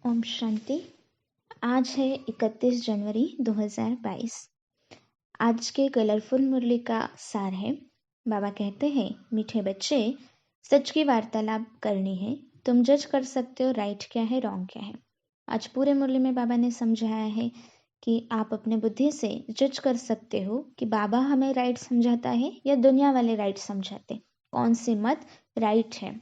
ओम शांति। आज है 31 जनवरी 2022। आज के कलरफुल मुरली का सार है। बाबा कहते हैं, मीठे बच्चे, सच की वार्तालाप करनी है। तुम जज कर सकते हो राइट क्या है, रॉन्ग क्या है। आज पूरे मुरली में बाबा ने समझाया है कि आप अपने बुद्धि से जज कर सकते हो कि बाबा हमें राइट समझाता है या दुनिया वाले राइट समझाते, कौन सी मत राइट है।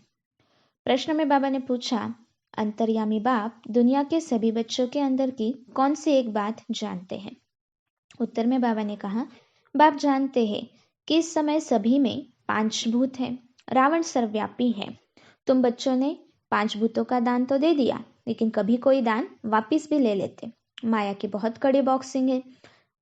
प्रश्न में बाबा ने पूछा, अंतर्यामी बाप दुनिया के सभी बच्चों के अंदर की कौन सी एक बात जानते हैं। उत्तर में बाबा ने कहा, बाप जानते हैं कि इस समय सभी में 5 भूत हैं। रावण सर्वव्यापी है। तुम बच्चों ने 5 भूतों का दान तो दे दिया, लेकिन कभी कोई दान वापिस भी ले लेते। माया की बहुत कड़ी बॉक्सिंग है,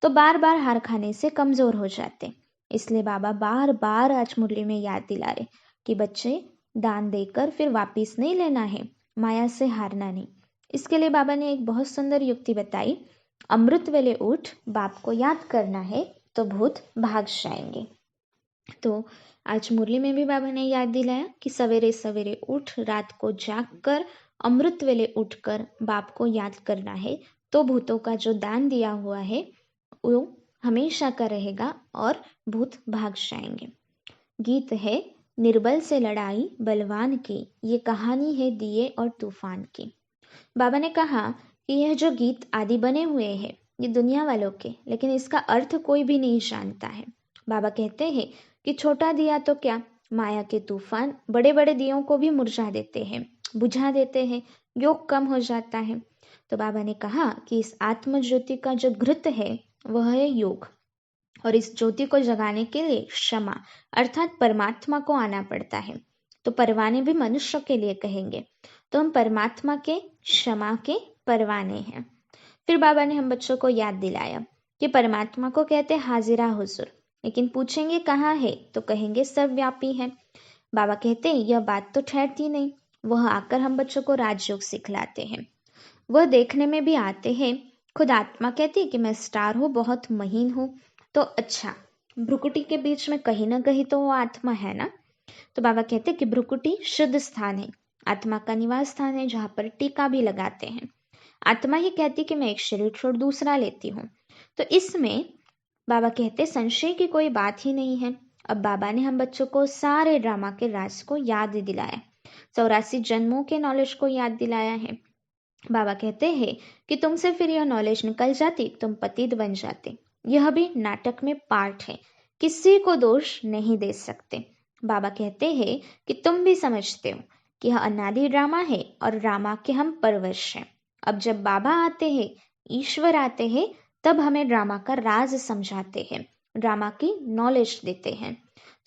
तो बार बार हार खाने से कमजोर हो जाते। इसलिए बाबा बार बार आज मुरली में याद दिला रहे कि बच्चे, दान देकर फिर वापिस नहीं लेना है, माया से हारना नहीं। इसके लिए बाबा ने एक बहुत सुंदर युक्ति बताई। अमृत वेले उठ, बाप को याद करना है तो भूत भाग जाएंगे। तो आज मुरली में भी बाबा ने याद दिलाया कि सवेरे सवेरे उठ, रात को जाग कर, अमृत वेले उठकर बाप को याद करना है, तो भूतों का जो दान दिया हुआ है वो हमेशा का रहेगा और भूत भाग जाएंगे। गीत है, निर्बल से लड़ाई बलवान की, ये कहानी है दिए और तूफान की। बाबा ने कहा कि यह जो गीत आदि बने हुए हैं ये दुनिया वालों के, लेकिन इसका अर्थ कोई भी नहीं जानता है। बाबा कहते हैं कि छोटा दिया तो क्या, माया के तूफान बड़े बड़े दियों को भी मुरझा देते हैं, बुझा देते हैं, योग कम हो जाता है। तो बाबा ने कहा कि इस आत्म ज्योति का जो घृत है वह है योग, और इस ज्योति को जगाने के लिए क्षमा अर्थात परमात्मा को आना पड़ता है। तो परवाने भी मनुष्य के लिए कहेंगे, तो हम परमात्मा के क्षमा के परवाने हैं। फिर बाबा ने हम बच्चों को याद दिलाया कि परमात्मा को कहते हाजिरा हुजूर, लेकिन पूछेंगे कहाँ है तो कहेंगे सर्वव्यापी है। बाबा कहते हैं यह बात तो ठहरती नहीं, वह आकर हम बच्चों को राजयोग सिखलाते हैं। वह देखने में भी आते हैं। खुद आत्मा कहती है कि मैं स्टार हूँ, बहुत महीन हूँ। तो अच्छा, भ्रुकुटी के बीच में कहीं ना कहीं तो वो आत्मा है ना। तो बाबा कहते हैं कि भ्रुकुटी शुद्ध स्थान है, आत्मा का निवास स्थान है, जहाँ पर टीका भी लगाते हैं। आत्मा ही कहती कि मैं एक शरीर छोड़ दूसरा लेती हूँ। तो इसमें बाबा कहते संशय की कोई बात ही नहीं है। अब बाबा ने हम बच्चों को सारे ड्रामा के राज को याद दिलाया, 84 जन्मों के नॉलेज को याद दिलाया है। बाबा कहते हैं कि तुमसे फिर यह नॉलेज निकल जाती, तुम पतित बन जाते। यह भी नाटक में पार्ट है, किसी को दोष नहीं दे सकते। बाबा कहते हैं कि तुम भी समझते हो कि यह अनादि ड्रामा है और ड्रामा के हम परवश हैं। अब जब बाबा आते हैं, ईश्वर आते हैं, तब हमें ड्रामा का राज समझाते हैं, ड्रामा की नॉलेज देते हैं।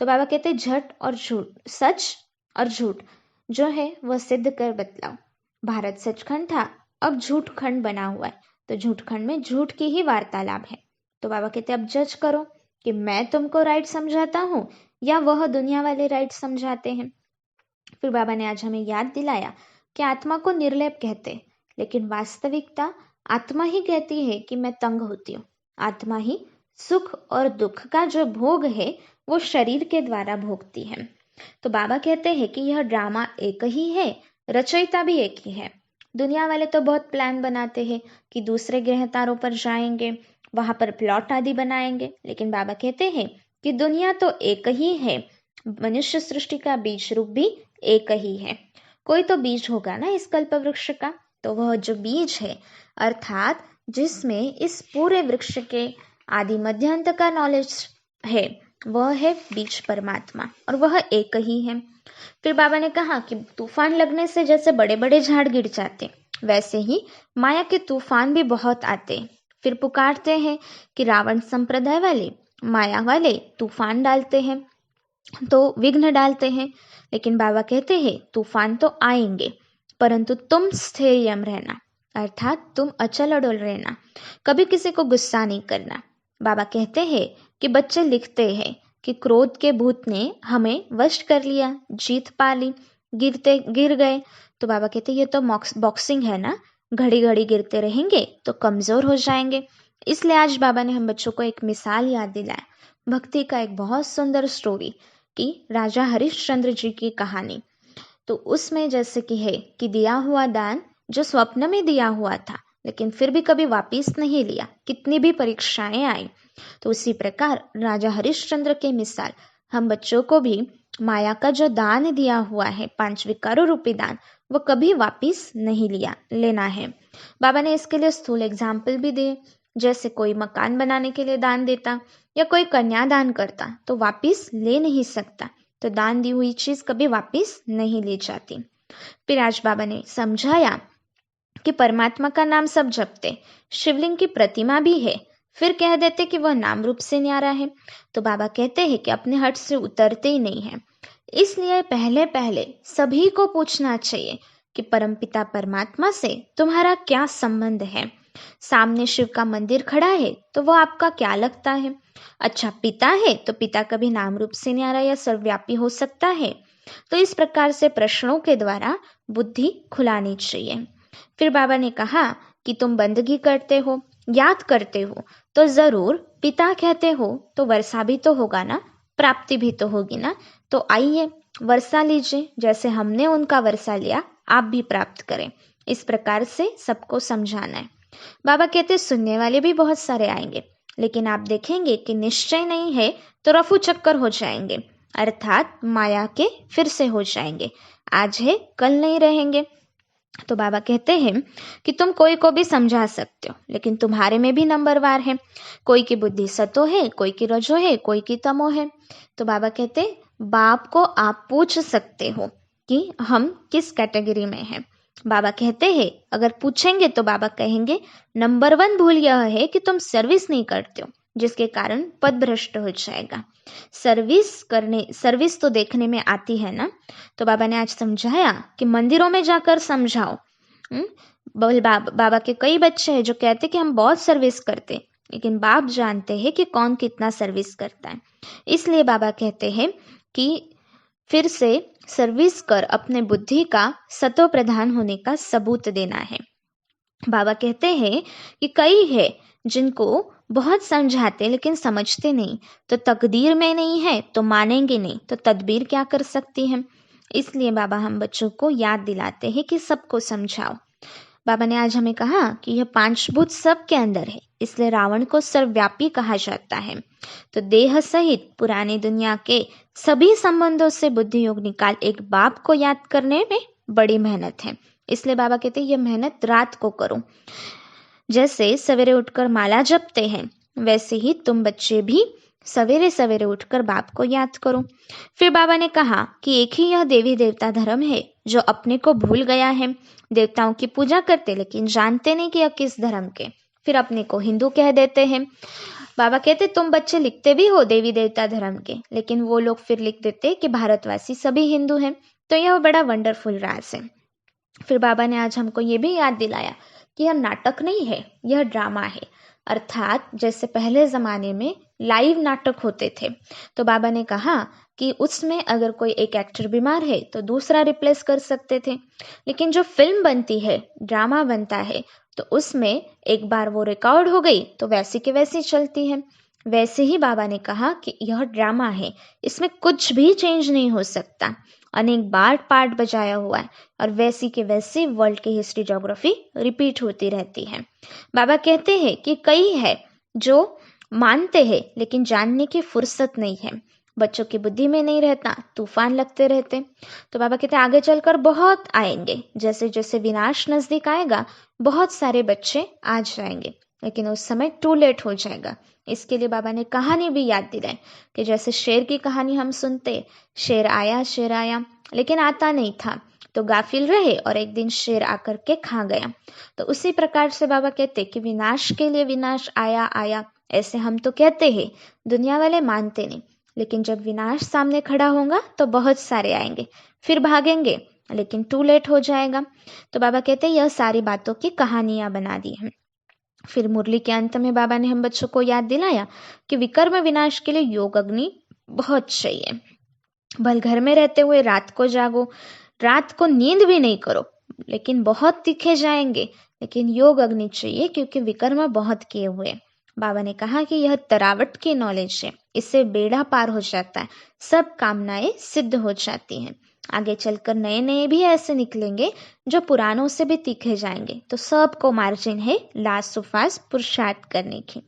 तो बाबा कहते हैं झट और झूठ, सच और झूठ जो है वह सिद्ध कर बतलाओ। भारत सचखंड था, अब झूठ खंड बना हुआ है, तो झूठ खंड में झूठ की ही वार्तालाप है। तो बाबा कहते अब जज करो कि मैं तुमको राइट समझाता हूँ या वह दुनिया वाले राइट समझाते हैं। फिर बाबा ने आज हमें याद दिलाया कि आत्मा को निर्लेप कहते, लेकिन वास्तविकता आत्मा ही कहती है कि मैं तंग होती हूँ। आत्मा ही सुख और दुख का जो भोग है वो शरीर के द्वारा भोगती है। तो बाबा कहते हैं कि यह ड्रामा एक ही है, रचयिता भी एक ही है। दुनिया वाले तो बहुत प्लान बनाते हैं कि दूसरे ग्रह तारों पर जाएंगे, वहां पर प्लॉट आदि बनाएंगे, लेकिन बाबा कहते हैं कि दुनिया तो एक ही है, मनुष्य सृष्टि का बीज रूप भी एक ही है। कोई तो बीज होगा ना इस कल्प वृक्ष का, तो वह जो बीज है अर्थात जिसमें इस पूरे वृक्ष के आदि मध्यांत का नॉलेज है, वह है बीज परमात्मा, और वह एक ही है। फिर बाबा ने कहा कि तूफान लगने से जैसे बड़े बड़े झाड़ गिर जाते, वैसे ही माया के तूफान भी बहुत आते। फिर पुकारते हैं कि रावण संप्रदाय वाले, माया वाले तूफान डालते हैं, तो विघ्न डालते हैं। लेकिन बाबा कहते हैं तूफान तो आएंगे, परंतु तुम स्थैर्यम रहना, अर्थात तुम अचल अडोल रहना, कभी किसी को गुस्सा नहीं करना। बाबा कहते हैं कि बच्चे लिखते हैं कि क्रोध के भूत ने हमें वश कर लिया, जीत पा ली, गिर गए। तो बाबा कहते ये तो बॉक्सिंग है ना, घड़ी घड़ी गिरते रहेंगे तो कमजोर हो जाएंगे। इसलिए आज बाबा ने हम बच्चों को एक मिसाल याद दिलाया, भक्ति का एक बहुत सुंदर स्टोरी कि राजा हरिश्चंद्र जी की कहानी। तो उसमें जैसे कि है कि दिया हुआ दान जो स्वप्न में दिया हुआ था, लेकिन फिर भी कभी वापिस नहीं लिया, कितनी भी परीक्षाएं आई। तो उसी प्रकार राजा हरिश्चंद्र के मिसाल हम बच्चों को भी माया का जो दान दिया हुआ है, 5 विकारों रूपी दान, वो कभी वापिस नहीं लेना है। बाबा ने इसके लिए स्थूल एग्जाम्पल भी दिए, जैसे कोई मकान बनाने के लिए दान देता या कोई कन्या दान करता तो वापिस ले नहीं सकता, तो दान दी हुई चीज कभी वापिस नहीं ली जाती। फिर आज बाबा ने समझाया कि परमात्मा का नाम सब जपते, शिवलिंग की प्रतिमा भी है, फिर कह देते कि वह नाम रूप से न्यारा है, तो बाबा कहते हैं कि अपने हट से उतरते ही नहीं है। इसलिए पहले पहले सभी को पूछना चाहिए कि परमपिता परमात्मा से तुम्हारा क्या संबंध है। सामने शिव का मंदिर खड़ा है तो वो आपका क्या लगता है? अच्छा पिता है तो पिता कभी नाम रूप से न्यारा या सर्वव्यापी हो सकता है? तो इस प्रकार से प्रश्नों के द्वारा बुद्धि खुलानी चाहिए। फिर बाबा ने कहा कि तुम बंदगी करते हो, याद करते हो, तो जरूर पिता कहते हो तो वर्षा भी तो होगा ना, प्राप्ति भी तो होगी ना। तो आइए वर्षा लीजिए, जैसे हमने उनका वर्षा लिया आप भी प्राप्त करें। इस प्रकार से सबको समझाना है। बाबा कहते सुनने वाले भी बहुत सारे आएंगे, लेकिन आप देखेंगे कि निश्चय नहीं है तो रफू चक्कर हो जाएंगे, अर्थात माया के फिर से हो जाएंगे, आज है कल नहीं रहेंगे। तो बाबा कहते हैं कि तुम कोई को भी समझा सकते हो, लेकिन तुम्हारे में भी नंबरवार है, कोई की बुद्धि सतो है, कोई की रजो है, कोई की तमो है। तो बाबा कहते बाप को आप पूछ सकते हो कि हम किस कैटेगरी में हैं। बाबा कहते हैं अगर पूछेंगे तो बाबा कहेंगे नंबर 1 भूल यह है कि तुम सर्विस नहीं करते हो, जिसके कारण पद भ्रष्ट हो जाएगा। सर्विस तो देखने में आती है ना। तो बाबा ने आज समझाया कि मंदिरों में जाकर समझाओ। बाबा के कई बच्चे हैं जो कहते कि हम बहुत सर्विस करते, लेकिन बाप जानते हैं कि कौन कितना सर्विस करता है। इसलिए बाबा कहते हैं कि फिर से सर्विस कर अपने बुद्धि का सतो प्रधान होने का सबूत देना है। बाबा कहते हैं कि कई है जिनको बहुत समझाते लेकिन समझते नहीं, तो तकदीर में नहीं है तो मानेंगे नहीं, तो तदबीर क्या कर सकती है। इसलिए बाबा हम बच्चों को याद दिलाते हैं कि सबको समझाओ। बाबा ने आज हमें कहा कि यह 5 भूत सबके अंदर है, इसलिए रावण को सर्वव्यापी कहा जाता है। तो देह सहित पुरानी दुनिया के सभी संबंधों से बुद्धि योग निकाल एक बाप को याद करने में बड़ी मेहनत है। इसलिए बाबा कहते हैं यह मेहनत रात को करो। जैसे सवेरे उठकर माला जपते हैं, वैसे ही तुम बच्चे भी सवेरे सवेरे उठकर बाप को याद करो। फिर बाबा ने कहा कि एक ही यह देवी देवता धर्म है जो अपने को भूल गया है। देवताओं की पूजा करते लेकिन जानते नहीं कि यह किस धर्म के, फिर अपने को हिंदू कह देते हैं। बाबा कहते तुम बच्चे लिखते भी हो देवी देवता धर्म के, लेकिन वो लोग फिर लिख देते कि भारतवासी सभी हिंदू हैं। तो यह बड़ा वंडरफुल राज है। फिर बाबा ने आज हमको ये भी याद दिलाया कि यह नाटक नहीं है, यह ड्रामा है। अर्थात जैसे पहले ज़माने में लाइव नाटक होते थे, तो बाबा ने कहा कि उसमें अगर कोई एक एक्टर बीमार है तो दूसरा रिप्लेस कर सकते थे, लेकिन जो फिल्म बनती है, ड्रामा बनता है, तो उसमें एक बार वो रिकॉर्ड हो गई तो वैसी की वैसी चलती है। वैसे ही बाबा ने कहा कि यह ड्रामा है, इसमें कुछ भी चेंज नहीं हो सकता, अनेक बार पार्ट बजाया हुआ है और वैसी के वैसी वर्ल्ड की हिस्ट्री ज्योग्राफी रिपीट होती रहती है। बाबा कहते हैं कि कई है जो मानते हैं लेकिन जानने की फुर्सत नहीं है, बच्चों की बुद्धि में नहीं रहता, तूफान लगते रहते। तो बाबा कहते हैं आगे चलकर बहुत आएंगे, जैसे जैसे विनाश नजदीक आएगा बहुत सारे बच्चे आ जाएंगे, लेकिन उस समय टू लेट हो जाएगा। इसके लिए बाबा ने कहानी भी याद दिलाई कि जैसे शेर की कहानी हम सुनते, शेर आया लेकिन आता नहीं था, तो गाफिल रहे और एक दिन शेर आकर के खा गया। तो उसी प्रकार से बाबा कहते कि विनाश के लिए विनाश आया, ऐसे हम तो कहते हैं, दुनिया वाले मानते नहीं, लेकिन जब विनाश सामने खड़ा होगा तो बहुत सारे आएंगे, फिर भागेंगे, लेकिन टू लेट हो जाएगा। तो बाबा कहते यह सारी बातों की कहानियां बना दी हैं। फिर मुरली के अंत में बाबा ने हम बच्चों को याद दिलाया कि विकर्म विनाश के लिए योग अग्नि बहुत चाहिए। भल घर में रहते हुए रात को जागो, रात को नींद भी नहीं करो, लेकिन बहुत तीखे जाएंगे, लेकिन योग अग्नि चाहिए क्योंकि विकर्म बहुत किए हुए। बाबा ने कहा कि यह तरावट की नॉलेज है, इससे बेड़ा पार हो जाता है, सब कामनाएं सिद्ध हो जाती हैं। आगे चलकर नए नए भी ऐसे निकलेंगे जो पुरानों से भी तीखे जाएंगे। तो सबको मार्जिन है लास्ट सुफास पुरुषार्थ करने की।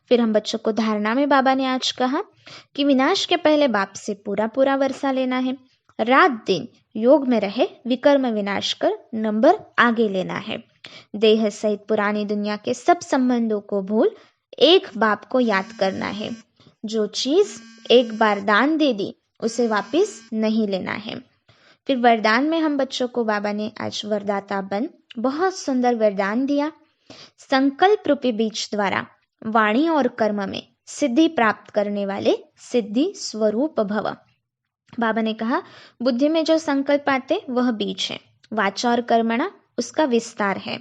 फिर हम बच्चों को धारणा में बाबा ने आज कहा कि विनाश के पहले बाप से पूरा पूरा वर्षा लेना है, रात दिन योग में रहे, विकर्म विनाश कर नंबर आगे लेना है। देह सहित पुरानी दुनिया के सब संबंधों को भूल एक बाप को याद करना है। जो चीज एक बार दान दे दी उसे वापस नहीं लेना है। फिर वरदान में हम बच्चों को बाबा ने आज वरदाता बन बहुत सुंदर वरदान दिया। संकल्प रूपी बीज द्वारा वाणी और कर्म में सिद्धि प्राप्त करने वाले सिद्धि स्वरूप भव। बाबा ने कहा बुद्धि में जो संकल्प आते वह बीज है, वाचा और कर्मणा उसका विस्तार है।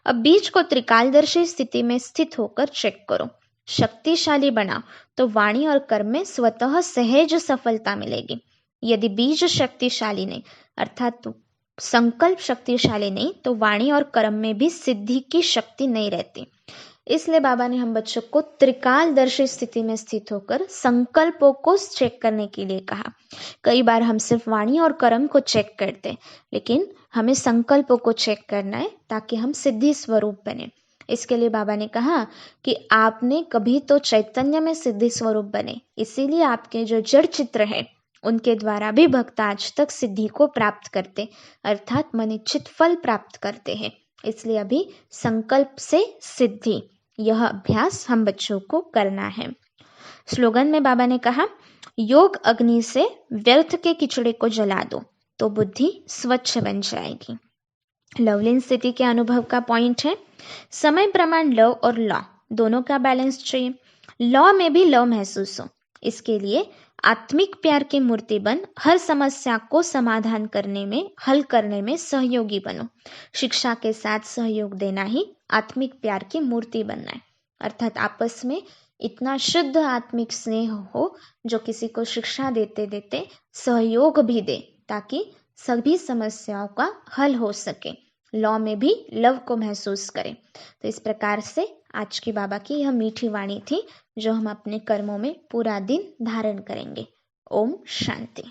अब बीज को त्रिकालदर्शी स्थिति में स्थित होकर चेक करो, शक्तिशाली बनाओ तो वाणी और कर्म में स्वतः सहज सफलता मिलेगी। यदि बीज शक्तिशाली नहीं अर्थात संकल्प शक्तिशाली नहीं तो वाणी और कर्म में भी सिद्धि की शक्ति नहीं रहती। इसलिए बाबा ने हम बच्चों को त्रिकालदर्शी स्थिति में स्थित होकर संकल्पों को चेक करने के लिए कहा। कई बार हम सिर्फ वाणी और कर्म को चेक करते, लेकिन हमें संकल्पों को चेक करना है ताकि हम सिद्धि स्वरूप बने। इसके लिए बाबा ने कहा कि आपने कभी तो चैतन्य में सिद्धि स्वरूप बने, इसीलिए आपके जो जड़ चित्र है उनके द्वारा भी भक्त आज तक सिद्धि को प्राप्त करते अर्थात मनिच्छित फल प्राप्त करते हैं। इसलिए अभी संकल्प से सिद्धि यह अभ्यास हम बच्चों को करना है। स्लोगन में बाबा ने कहा योग अग्नि से व्यर्थ के किचड़े को जला दो तो बुद्धि स्वच्छ बन जाएगी। लवलीन स्थिति के अनुभव का पॉइंट है समय प्रमाण लव और लॉ दोनों का बैलेंस चाहिए। लॉ में भी लव महसूस हो, इसके लिए आत्मिक प्यार की मूर्ति बन हर समस्या को समाधान करने में हल करने में सहयोगी बनो। शिक्षा के साथ सहयोग देना ही आत्मिक प्यार की मूर्ति बनना है, अर्थात आपस में इतना शुद्ध आत्मिक स्नेह हो जो किसी को शिक्षा देते देते सहयोग भी दे ताकि सभी समस्याओं का हल हो सके। लॉ में भी लव को महसूस करें। तो इस प्रकार से आज की बाबा की यह मीठी वाणी थी जो हम अपने कर्मों में पूरा दिन धारण करेंगे। ओम शांति।